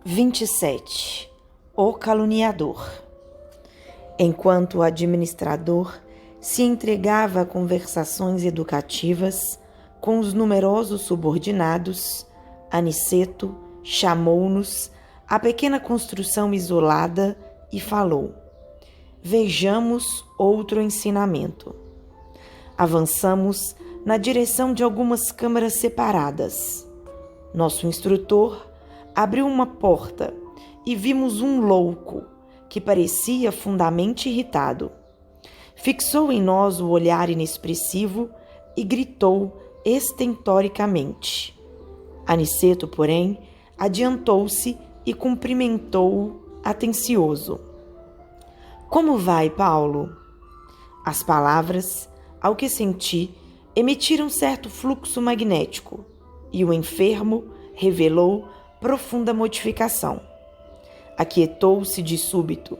27. O caluniador. Enquanto o administrador se entregava a conversações educativas com os numerosos subordinados, Aniceto chamou-nos à pequena construção isolada e falou: vejamos outro ensinamento. Avançamos na direção de algumas câmaras separadas. Nosso instrutor abriu uma porta e vimos um louco que parecia fundamente irritado. Fixou em nós o olhar inexpressivo e gritou estentoricamente. Aniceto, porém, adiantou-se e cumprimentou-o atencioso. Como vai, Paulo? As palavras, ao que senti, emitiram certo fluxo magnético e o enfermo revelou profunda modificação. Aquietou-se de súbito.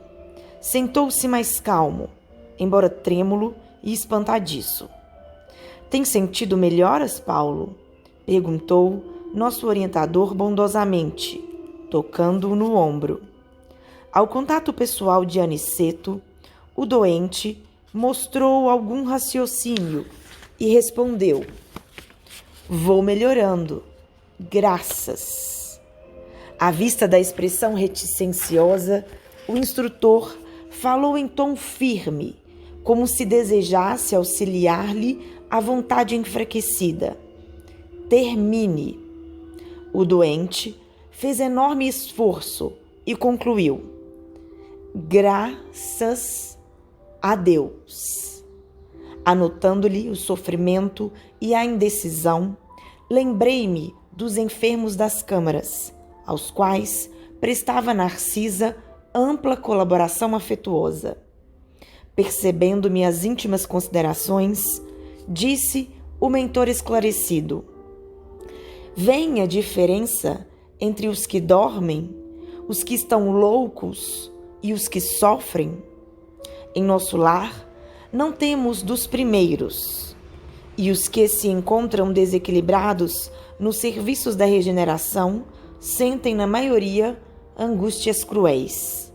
Sentou-se mais calmo, embora trêmulo e espantadiço. Tem sentido melhoras, Paulo? Perguntou nosso orientador bondosamente, tocando-o no ombro. Ao contato pessoal de Aniceto, o doente mostrou algum raciocínio e respondeu: vou melhorando, graças. À vista da expressão reticenciosa, o instrutor falou em tom firme, como se desejasse auxiliar-lhe a vontade enfraquecida. Termine. O doente fez enorme esforço e concluiu: graças a Deus. Anotando-lhe o sofrimento e a indecisão, lembrei-me dos enfermos das câmaras, aos quais prestava Narcisa ampla colaboração afetuosa. Percebendo minhas íntimas considerações, disse o mentor esclarecido: vem a diferença entre os que dormem, os que estão loucos e os que sofrem? Em nosso lar, não temos dos primeiros, e os que se encontram desequilibrados nos serviços da regeneração sentem, na maioria, angústias cruéis.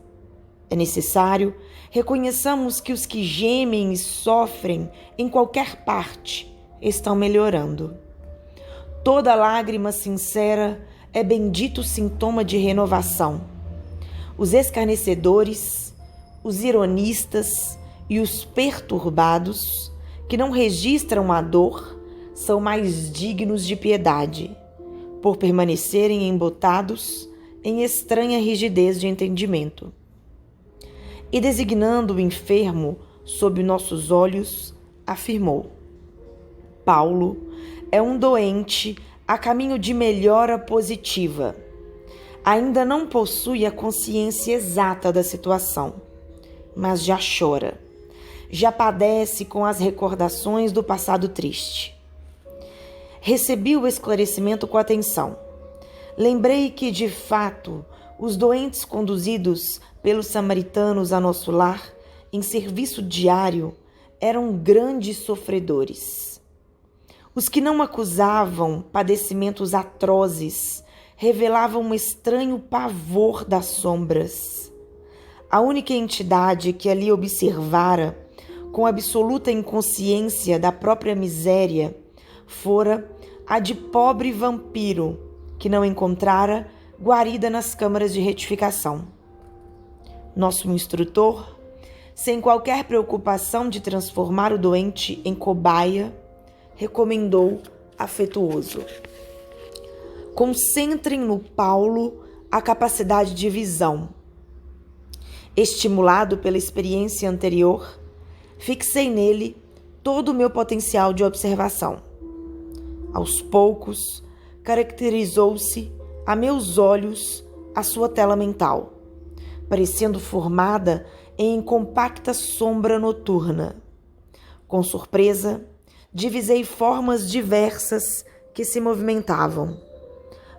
É necessário reconheçamos que os que gemem e sofrem em qualquer parte estão melhorando. Toda lágrima sincera é bendito sintoma de renovação. Os escarnecedores, os ironistas e os perturbados, que não registram a dor, são mais dignos de piedade, por permanecerem embotados em estranha rigidez de entendimento. E designando o enfermo sob nossos olhos, afirmou: Paulo é um doente a caminho de melhora positiva. Ainda não possui a consciência exata da situação, mas já chora, já padece com as recordações do passado triste. Recebi o esclarecimento com atenção. Lembrei que, de fato, os doentes conduzidos pelos samaritanos a nosso lar, em serviço diário, eram grandes sofredores. Os que não acusavam padecimentos atrozes revelavam um estranho pavor das sombras. A única entidade que ali observara, com absoluta inconsciência da própria miséria, fora a de pobre vampiro que não encontrara guarida nas câmaras de retificação. Nosso instrutor, sem qualquer preocupação de transformar o doente em cobaia, recomendou afetuoso: concentrem no Paulo a capacidade de visão. Estimulado pela experiência anterior, fixei nele todo o meu potencial de observação. Aos poucos, caracterizou-se a meus olhos a sua tela mental, parecendo formada em compacta sombra noturna. Com surpresa, divisei formas diversas que se movimentavam.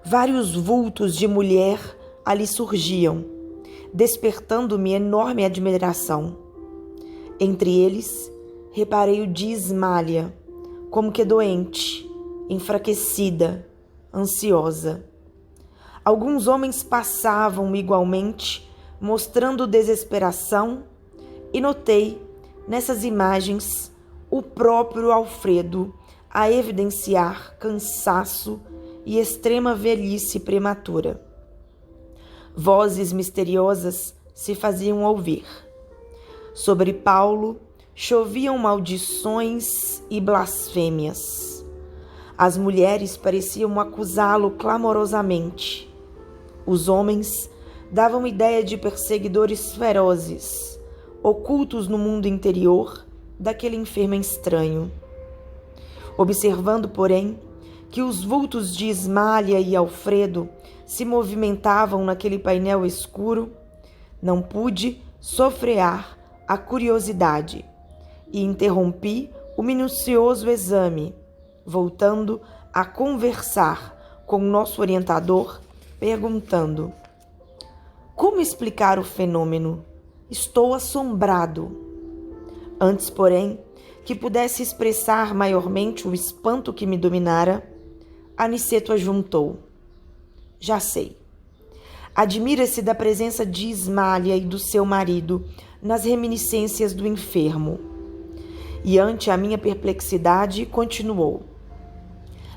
Vários vultos de mulher ali surgiam, despertando-me enorme admiração. Entre eles, reparei o de Ismália, como que doente, enfraquecida, ansiosa. Alguns homens passavam igualmente, mostrando desesperação, e notei nessas imagens o próprio Alfredo a evidenciar cansaço e extrema velhice prematura. Vozes misteriosas se faziam ouvir. Sobre Paulo choviam maldições e blasfêmias. As mulheres pareciam acusá-lo clamorosamente. Os homens davam ideia de perseguidores ferozes, ocultos no mundo interior daquele enfermo estranho. Observando, porém, que os vultos de Ismália e Alfredo se movimentavam naquele painel escuro, não pude sofrear a curiosidade e interrompi o minucioso exame, voltando a conversar com nosso orientador, perguntando: como explicar o fenômeno? Estou assombrado. Antes, porém, que pudesse expressar maiormente o espanto que me dominara, Aniceto ajuntou: já sei. Admira-se da presença de Ismália e do seu marido nas reminiscências do enfermo. E ante a minha perplexidade, continuou: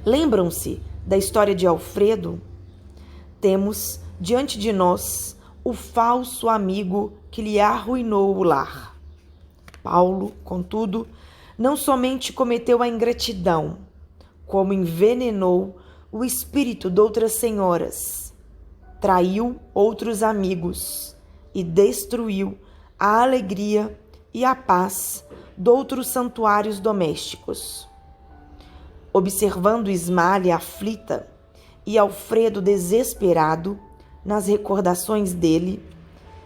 lembram-se da história de Alfredo? Temos diante de nós o falso amigo que lhe arruinou o lar. Paulo, contudo, não somente cometeu a ingratidão, como envenenou o espírito de outras senhoras, traiu outros amigos e destruiu a alegria e a paz de outros santuários domésticos. Observando Ismália aflita e Alfredo desesperado nas recordações dele,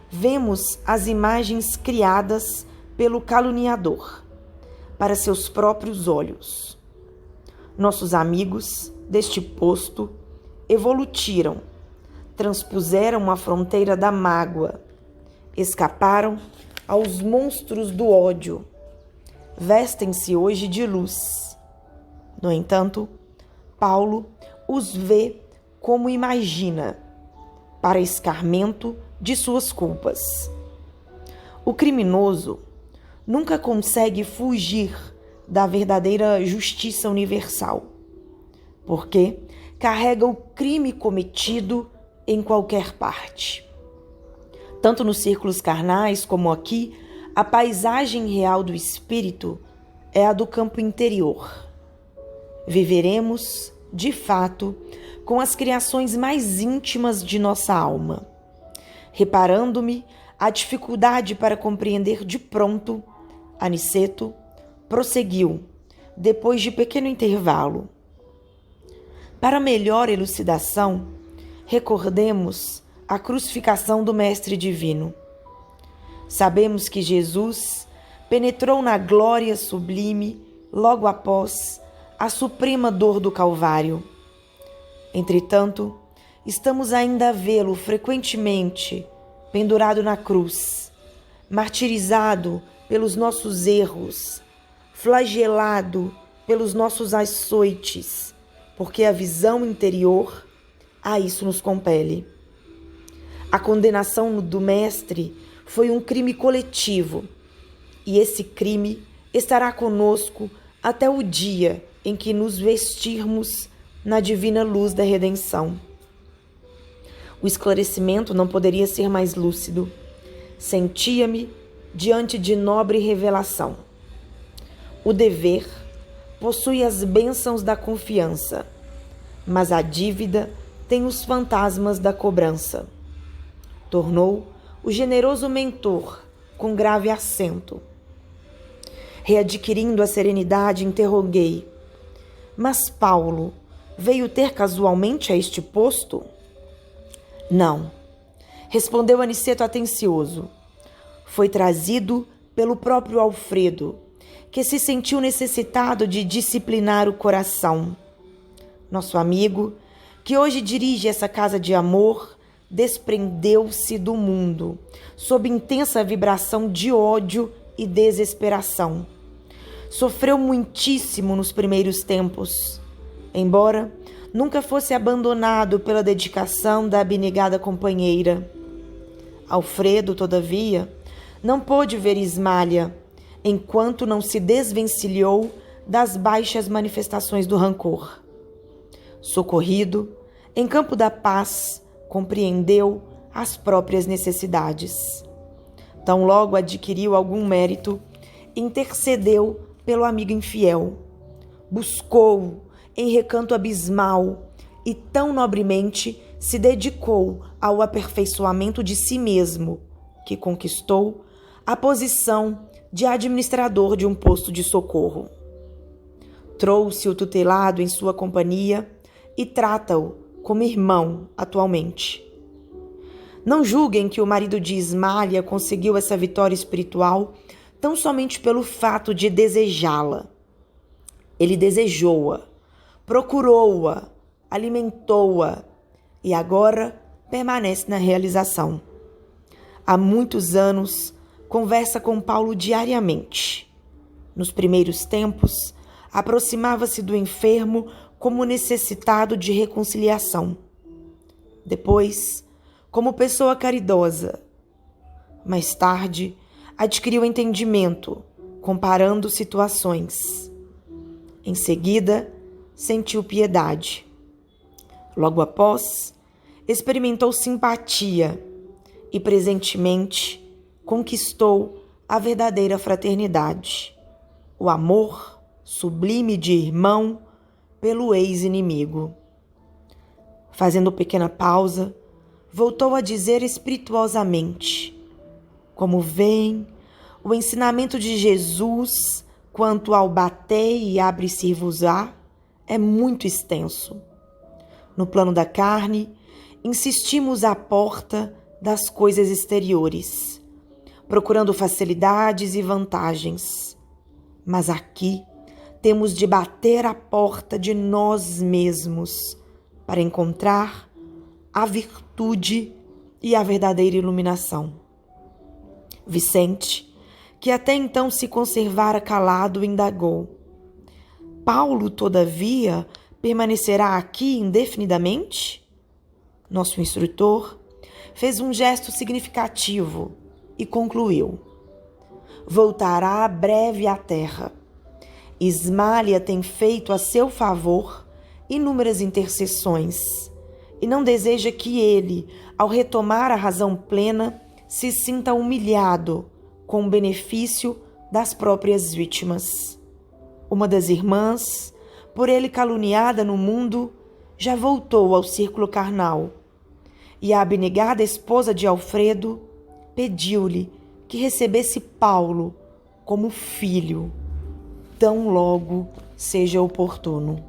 vemos as imagens criadas pelo caluniador para seus próprios olhos. Nossos amigos deste posto evolutiram, transpuseram a fronteira da mágoa, escaparam aos monstros do ódio, vestem-se hoje de luz. No entanto, Paulo os vê como imagina, para escarmento de suas culpas. O criminoso nunca consegue fugir da verdadeira justiça universal, porque carrega o crime cometido em qualquer parte. Tanto nos círculos carnais como aqui, a paisagem real do espírito é a do campo interior. Viveremos, de fato, com as criações mais íntimas de nossa alma. Reparando-me a dificuldade para compreender de pronto, Aniceto prosseguiu, depois de pequeno intervalo: para melhor elucidação, recordemos a crucificação do Mestre Divino. Sabemos que Jesus penetrou na glória sublime logo após a suprema dor do Calvário. Entretanto, estamos ainda a vê-lo frequentemente pendurado na cruz, martirizado pelos nossos erros, flagelado pelos nossos açoites, porque a visão interior a isso nos compele. A condenação do Mestre foi um crime coletivo, e esse crime estará conosco até o dia em que nos vestirmos na divina luz da redenção. O esclarecimento não poderia ser mais lúcido. Sentia-me diante de nobre revelação. O dever possui as bênçãos da confiança, mas a dívida tem os fantasmas da cobrança. Tornou o generoso mentor com grave acento. Readquirindo a serenidade, interroguei: mas Paulo veio ter casualmente a este posto? Não, respondeu Aniceto atencioso. Foi trazido pelo próprio Alfredo, que se sentiu necessitado de disciplinar o coração. Nosso amigo, que hoje dirige essa casa de amor, desprendeu-se do mundo, sob intensa vibração de ódio e desesperação. Sofreu muitíssimo nos primeiros tempos, embora nunca fosse abandonado pela dedicação da abnegada companheira. Alfredo, todavia, não pôde ver Ismália, enquanto não se desvencilhou das baixas manifestações do rancor. Socorrido, em campo da paz, compreendeu as próprias necessidades. Tão logo adquiriu algum mérito, intercedeu pelo amigo infiel, buscou em recanto abismal e tão nobremente se dedicou ao aperfeiçoamento de si mesmo, que conquistou a posição de administrador de um posto de socorro. Trouxe o tutelado em sua companhia e trata-o como irmão atualmente. Não julguem que o marido de Ismália conseguiu essa vitória espiritual tão somente pelo fato de desejá-la. Ele desejou-a, procurou-a, alimentou-a e agora permanece na realização. Há muitos anos conversa com Paulo diariamente. Nos primeiros tempos, aproximava-se do enfermo como necessitado de reconciliação. Depois, como pessoa caridosa. Mais tarde, adquiriu entendimento, comparando situações. Em seguida, sentiu piedade. Logo após, experimentou simpatia e, presentemente, conquistou a verdadeira fraternidade, o amor sublime de irmão pelo ex-inimigo. Fazendo pequena pausa, voltou a dizer espirituosamente: como veem, o ensinamento de Jesus quanto ao batei e abre-se-vos-á é muito extenso. No plano da carne, insistimos à porta das coisas exteriores, procurando facilidades e vantagens. Mas aqui temos de bater a porta de nós mesmos para encontrar a virtude e a verdadeira iluminação. Vicente, que até então se conservara calado, indagou: Paulo, todavia, permanecerá aqui indefinidamente? Nosso instrutor fez um gesto significativo e concluiu: voltará breve à terra. Ismália tem feito a seu favor inúmeras intercessões e não deseja que ele, ao retomar a razão plena, se sinta humilhado com o benefício das próprias vítimas. Uma das irmãs, por ele caluniada no mundo, já voltou ao círculo carnal, e a abnegada esposa de Alfredo pediu-lhe que recebesse Paulo como filho, tão logo seja oportuno.